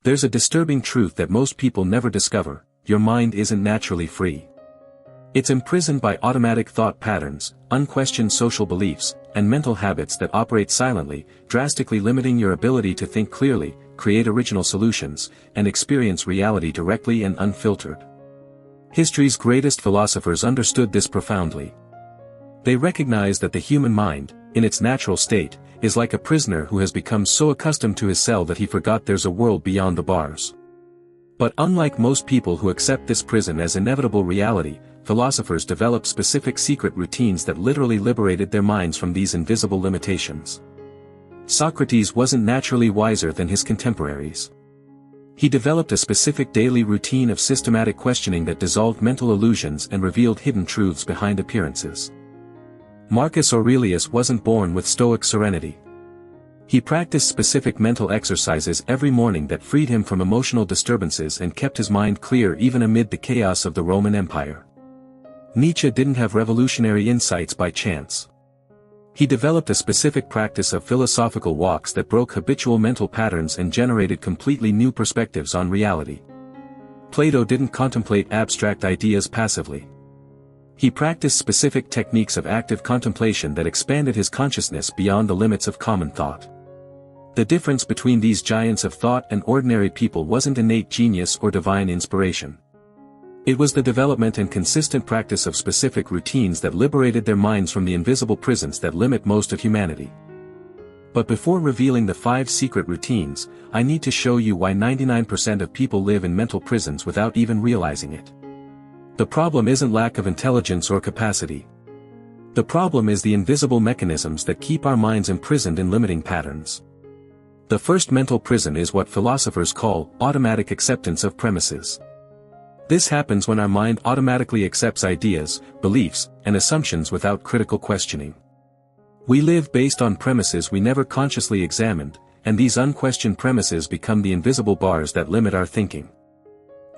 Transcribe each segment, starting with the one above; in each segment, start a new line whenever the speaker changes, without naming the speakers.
There's a disturbing truth that most people never discover: your mind isn't naturally free. It's imprisoned by automatic thought patterns, unquestioned social beliefs, and mental habits that operate silently, drastically limiting your ability to think clearly, create original solutions, and experience reality directly and unfiltered. History's greatest philosophers understood this profoundly. They recognized that the human mind, in its natural state, is like a prisoner who has become so accustomed to his cell that he forgot there's a world beyond the bars. But unlike most people who accept this prison as inevitable reality, philosophers developed specific secret routines that literally liberated their minds from these invisible limitations. Socrates wasn't naturally wiser than his contemporaries. He developed a specific daily routine of systematic questioning that dissolved mental illusions and revealed hidden truths behind appearances. Marcus Aurelius wasn't born with stoic serenity. He practiced specific mental exercises every morning that freed him from emotional disturbances and kept his mind clear even amid the chaos of the Roman Empire. Nietzsche didn't have revolutionary insights by chance. He developed a specific practice of philosophical walks that broke habitual mental patterns and generated completely new perspectives on reality. Plato didn't contemplate abstract ideas passively. He practiced specific techniques of active contemplation that expanded his consciousness beyond the limits of common thought. The difference between these giants of thought and ordinary people wasn't innate genius or divine inspiration. It was the development and consistent practice of specific routines that liberated their minds from the invisible prisons that limit most of humanity. But before revealing the 5 secret routines, I need to show you why 99% of people live in mental prisons without even realizing it. The problem isn't lack of intelligence or capacity. The problem is the invisible mechanisms that keep our minds imprisoned in limiting patterns. The first mental prison is what philosophers call automatic acceptance of premises. This happens when our mind automatically accepts ideas, beliefs, and assumptions without critical questioning. We live based on premises we never consciously examined, and these unquestioned premises become the invisible bars that limit our thinking.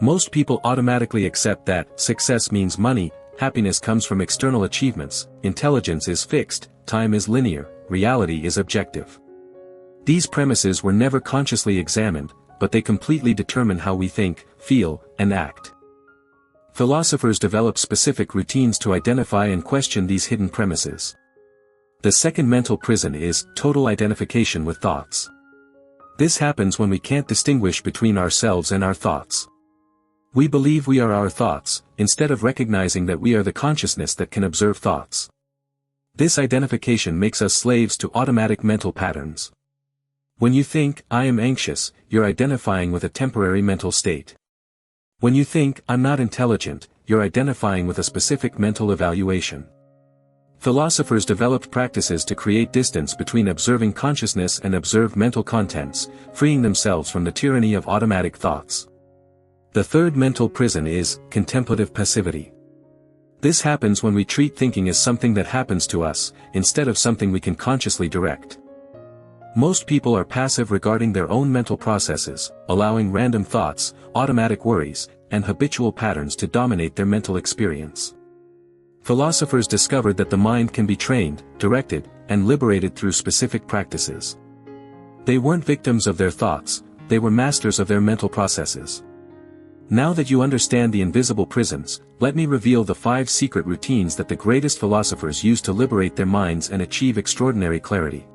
Most people automatically accept that success means money, happiness comes from external achievements, intelligence is fixed, time is linear, reality is objective. These premises were never consciously examined, but they completely determine how we think, feel, and act. Philosophers develop specific routines to identify and question these hidden premises. The second mental prison is total identification with thoughts. This happens when we can't distinguish between ourselves and our thoughts. We believe we are our thoughts, instead of recognizing that we are the consciousness that can observe thoughts. This identification makes us slaves to automatic mental patterns. When you think, "I am anxious," you're identifying with a temporary mental state. When you think, "I'm not intelligent," you're identifying with a specific mental evaluation. Philosophers developed practices to create distance between observing consciousness and observed mental contents, freeing themselves from the tyranny of automatic thoughts. The third mental prison is contemplative passivity. This happens when we treat thinking as something that happens to us, instead of something we can consciously direct. Most people are passive regarding their own mental processes, allowing random thoughts, automatic worries, and habitual patterns to dominate their mental experience. Philosophers discovered that the mind can be trained, directed, and liberated through specific practices. They weren't victims of their thoughts, they were masters of their mental processes. Now that you understand the invisible prisons, let me reveal the 5 secret routines that the greatest philosophers used to liberate their minds and achieve extraordinary clarity.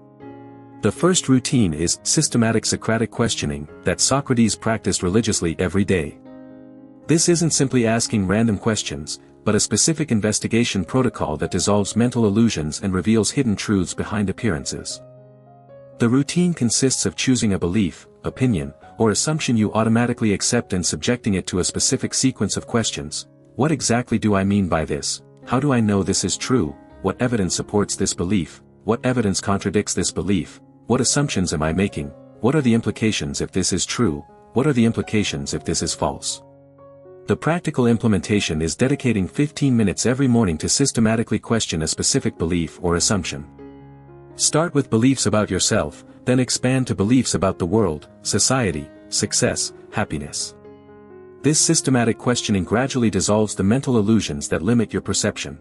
The first routine is systematic Socratic questioning that Socrates practiced religiously every day. This isn't simply asking random questions, but a specific investigation protocol that dissolves mental illusions and reveals hidden truths behind appearances. The routine consists of choosing a belief, opinion, or assumption you automatically accept and subjecting it to a specific sequence of questions. What exactly do I mean by this? How do I know this is true? What evidence supports this belief? What evidence contradicts this belief? What assumptions am I making? What are the implications if this is true? What are the implications if this is false? The practical implementation is dedicating 15 minutes every morning to systematically question a specific belief or assumption. Start with beliefs about yourself, then expand to beliefs about the world, society, success, happiness. This systematic questioning gradually dissolves the mental illusions that limit your perception.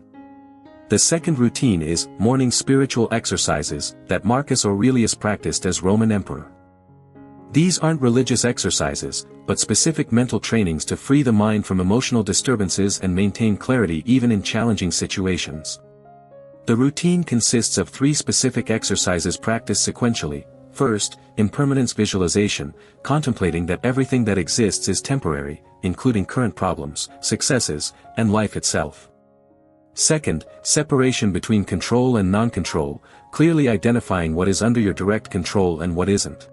The second routine is morning spiritual exercises that Marcus Aurelius practiced as Roman emperor. These aren't religious exercises, but specific mental trainings to free the mind from emotional disturbances and maintain clarity even in challenging situations. The routine consists of 3 specific exercises practiced sequentially. First, impermanence visualization, contemplating that everything that exists is temporary, including current problems, successes, and life itself. Second, separation between control and non-control, clearly identifying what is under your direct control and what isn't.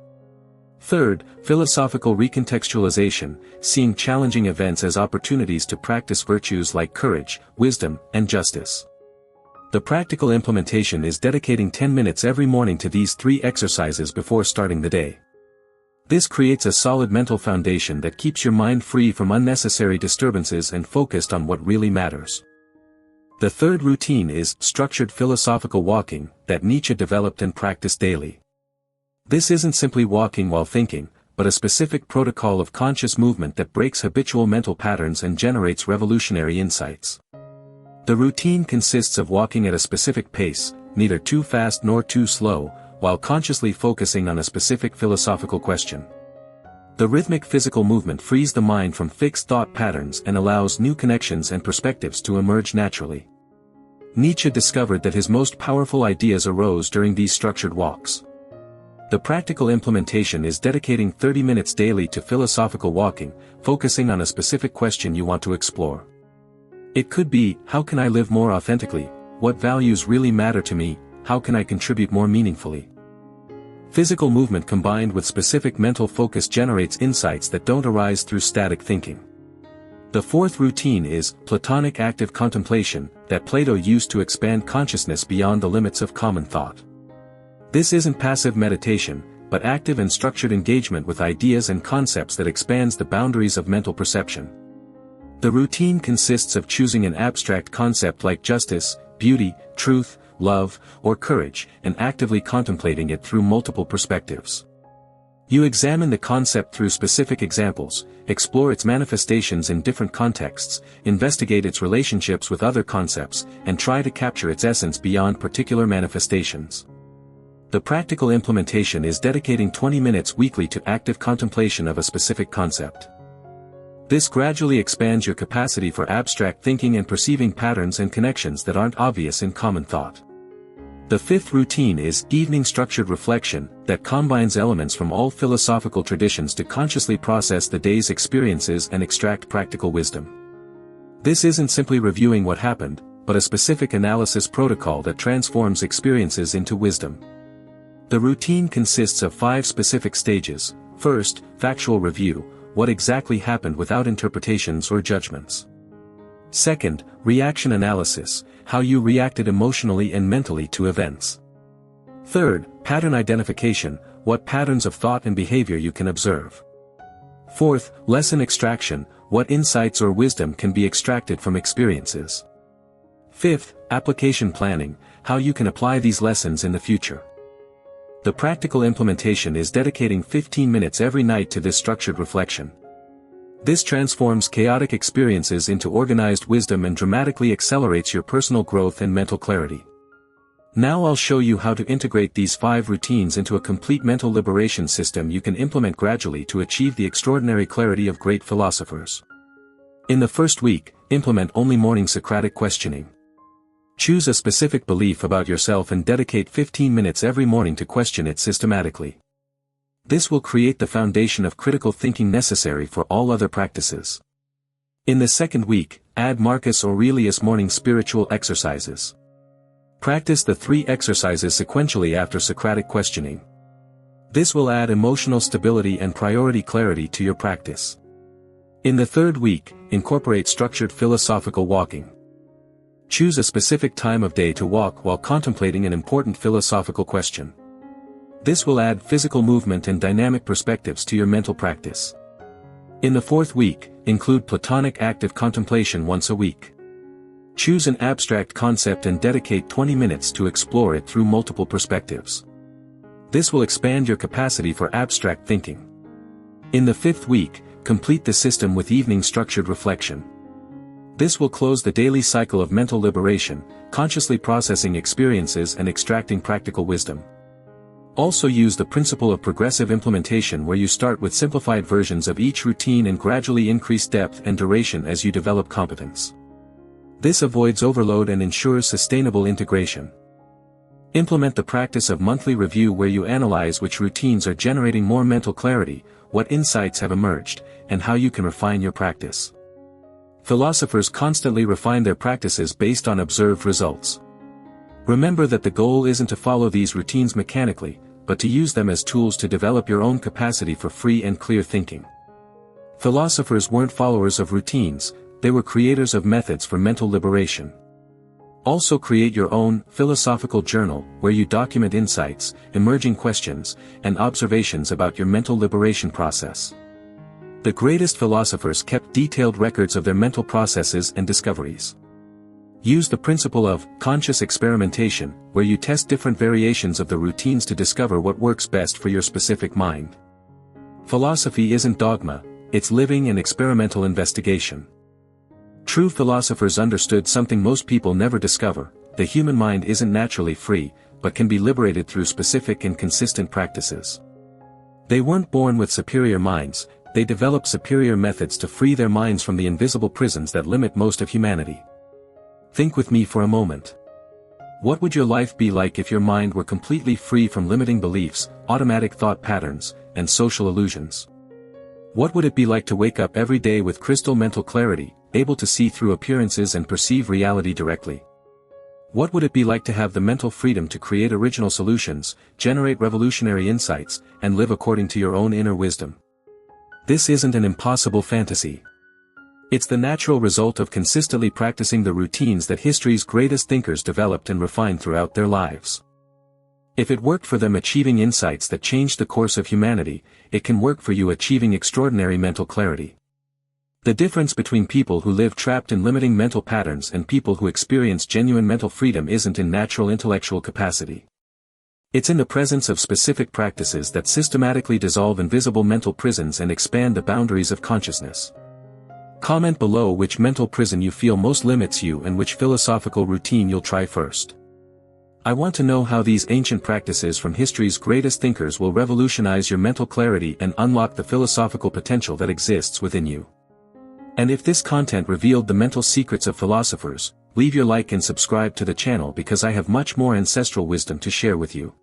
Third, philosophical recontextualization, seeing challenging events as opportunities to practice virtues like courage, wisdom, and justice. The practical implementation is dedicating 10 minutes every morning to these 3 exercises before starting the day. This creates a solid mental foundation that keeps your mind free from unnecessary disturbances and focused on what really matters. The third routine is structured philosophical walking, that Nietzsche developed and practiced daily. This isn't simply walking while thinking, but a specific protocol of conscious movement that breaks habitual mental patterns and generates revolutionary insights. The routine consists of walking at a specific pace, neither too fast nor too slow, while consciously focusing on a specific philosophical question. The rhythmic physical movement frees the mind from fixed thought patterns and allows new connections and perspectives to emerge naturally. Nietzsche discovered that his most powerful ideas arose during these structured walks. The practical implementation is dedicating 30 minutes daily to philosophical walking, focusing on a specific question you want to explore. It could be, how can I live more authentically? What values really matter to me? How can I contribute more meaningfully? Physical movement combined with specific mental focus generates insights that don't arise through static thinking. The fourth routine is Platonic active contemplation, that Plato used to expand consciousness beyond the limits of common thought. This isn't passive meditation, but active and structured engagement with ideas and concepts that expands the boundaries of mental perception. The routine consists of choosing an abstract concept like justice, beauty, truth, love, or courage, and actively contemplating it through multiple perspectives. You examine the concept through specific examples, explore its manifestations in different contexts, investigate its relationships with other concepts, and try to capture its essence beyond particular manifestations. The practical implementation is dedicating 20 minutes weekly to active contemplation of a specific concept. This gradually expands your capacity for abstract thinking and perceiving patterns and connections that aren't obvious in common thought. The fifth routine is evening structured reflection, that combines elements from all philosophical traditions to consciously process the day's experiences and extract practical wisdom. This isn't simply reviewing what happened, but a specific analysis protocol that transforms experiences into wisdom. The routine consists of 5 specific stages. First, factual review, what exactly happened without interpretations or judgments. Second, reaction analysis, how you reacted emotionally and mentally to events. Third, pattern identification, what patterns of thought and behavior you can observe. Fourth, lesson extraction, what insights or wisdom can be extracted from experiences. Fifth, application planning, how you can apply these lessons in the future. The practical implementation is dedicating 15 minutes every night to this structured reflection. This transforms chaotic experiences into organized wisdom and dramatically accelerates your personal growth and mental clarity. Now I'll show you how to integrate these 5 routines into a complete mental liberation system you can implement gradually to achieve the extraordinary clarity of great philosophers. In the first week, implement only morning Socratic questioning. Choose a specific belief about yourself and dedicate 15 minutes every morning to question it systematically. This will create the foundation of critical thinking necessary for all other practices. In the second week, add Marcus Aurelius morning spiritual exercises. Practice the 3 exercises sequentially after Socratic questioning. This will add emotional stability and priority clarity to your practice. In the third week, incorporate structured philosophical walking. Choose a specific time of day to walk while contemplating an important philosophical question. This will add physical movement and dynamic perspectives to your mental practice. In the fourth week, include Platonic active contemplation once a week. Choose an abstract concept and dedicate 20 minutes to explore it through multiple perspectives. This will expand your capacity for abstract thinking. In the fifth week, complete the system with evening structured reflection. This will close the daily cycle of mental liberation, consciously processing experiences and extracting practical wisdom. Also use the principle of progressive implementation where you start with simplified versions of each routine and gradually increase depth and duration as you develop competence. This avoids overload and ensures sustainable integration. Implement the practice of monthly review where you analyze which routines are generating more mental clarity, what insights have emerged, and how you can refine your practice. Philosophers constantly refine their practices based on observed results. Remember that the goal isn't to follow these routines mechanically, but to use them as tools to develop your own capacity for free and clear thinking. Philosophers weren't followers of routines, they were creators of methods for mental liberation. Also create your own philosophical journal where you document insights, emerging questions, and observations about your mental liberation process. The greatest philosophers kept detailed records of their mental processes and discoveries. Use the principle of conscious experimentation, where you test different variations of the routines to discover what works best for your specific mind. Philosophy isn't dogma, it's living and experimental investigation. True philosophers understood something most people never discover: the human mind isn't naturally free, but can be liberated through specific and consistent practices. They weren't born with superior minds, they developed superior methods to free their minds from the invisible prisons that limit most of humanity. Think with me for a moment. What would your life be like if your mind were completely free from limiting beliefs, automatic thought patterns, and social illusions? What would it be like to wake up every day with crystal mental clarity, able to see through appearances and perceive reality directly? What would it be like to have the mental freedom to create original solutions, generate revolutionary insights, and live according to your own inner wisdom? This isn't an impossible fantasy. It's the natural result of consistently practicing the routines that history's greatest thinkers developed and refined throughout their lives. If it worked for them achieving insights that changed the course of humanity, it can work for you achieving extraordinary mental clarity. The difference between people who live trapped in limiting mental patterns and people who experience genuine mental freedom isn't in natural intellectual capacity. It's in the presence of specific practices that systematically dissolve invisible mental prisons and expand the boundaries of consciousness. Comment below which mental prison you feel most limits you and which philosophical routine you'll try first. I want to know how these ancient practices from history's greatest thinkers will revolutionize your mental clarity and unlock the philosophical potential that exists within you. And if this content revealed the mental secrets of philosophers, leave your like and subscribe to the channel because I have much more ancestral wisdom to share with you.